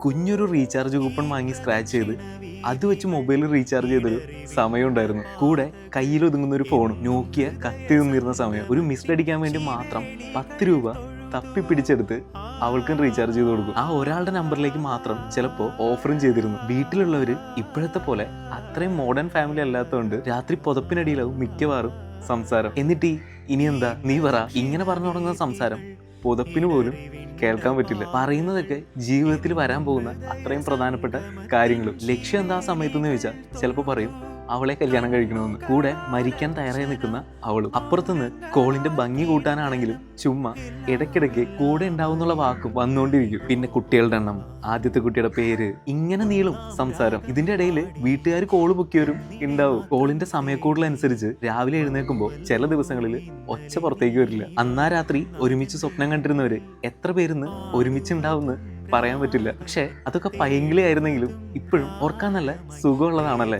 കുഞ്ഞൊരു recharge coupon വാങ്ങി scratch ചെയ്ത് അത് വെച്ച് മൊബൈൽ റീചാർജ് ചെയ്തൊരു സമയം ഉണ്ടായിരുന്നു. കൂടെ കയ്യിൽ ഒതുങ്ങുന്ന ഒരു ഫോണും. നോക്കിയ കത്തി നിന്നിരുന്ന സമയം. ഒരു മിസ്ഡ് അടിക്കാൻ വേണ്ടി മാത്രം 10 രൂപ തപ്പി പിടിച്ചെടുത്ത് അവൾക്കും റീചാർജ് ചെയ്ത് കൊടുക്കും. ആ ഒരാളുടെ നമ്പറിലേക്ക് മാത്രം ചിലപ്പോൾ ഓഫറും ചെയ്തിരുന്നു. വീട്ടിലുള്ളവർ ഇപ്പോഴത്തെ പോലെ അത്രയും മോഡേൺ ഫാമിലി അല്ലാത്തതുകൊണ്ട് രാത്രി പുതപ്പിനടിയിലാവും മിക്കവാറും സംസാരം. എന്നിട്ട് ഇനി എന്താ നീ പറ, ഇങ്ങനെ പറഞ്ഞു തുടങ്ങുന്ന സംസാരം പുതപ്പിന് പോലും കേൾക്കാൻ പറ്റില്ല. പറയുന്നതൊക്കെ ജീവിതത്തിൽ വരാൻ പോകുന്ന അത്രയും പ്രധാനപ്പെട്ട കാര്യങ്ങളും. ലക്ഷ്യം എന്താ സമയത്തെന്ന് ചോദിച്ചാൽ ചിലപ്പോൾ പറയും അവളെ കല്യാണം കഴിക്കണമെന്ന്. കൂടെ മരിക്കാൻ തയ്യാറായി നിൽക്കുന്ന അവളും. അപ്പുറത്തുനിന്ന് കോളിന്റെ ഭംഗി കൂട്ടാനാണെങ്കിലും ചുമ്മാ ഇടയ്ക്കിടയ്ക്ക് കൂടെ ഉണ്ടാവുന്നുള്ള വാക്കും വന്നുകൊണ്ടിരിക്കും. പിന്നെ കുട്ടികളുടെ എണ്ണം, ആദ്യത്തെ കുട്ടിയുടെ പേര്, ഇങ്ങനെ നീളും സംസാരം. ഇതിന്റെ ഇടയിൽ വീട്ടുകാർ കോള് പൊക്കിയവരും ഉണ്ടാവും. കോളിന്റെ സമയക്കൂടലനുസരിച്ച് രാവിലെ എഴുന്നേൽക്കുമ്പോൾ ചില ദിവസങ്ങളിൽ ഒച്ച പുറത്തേക്ക് വരില്ല. അന്നാ രാത്രി ഒരുമിച്ച് സ്വപ്നം കണ്ടിരുന്നവര് എത്ര പേരുന്ന് ഒരുമിച്ചുണ്ടാവുമെന്ന് പറയാൻ പറ്റില്ല. പക്ഷെ അതൊക്കെ പൈങ്കിളി ആയിരുന്നെങ്കിലും ഇപ്പോഴും ഓർക്കാൻ നല്ല സുഖമുള്ളതാണല്ലേ.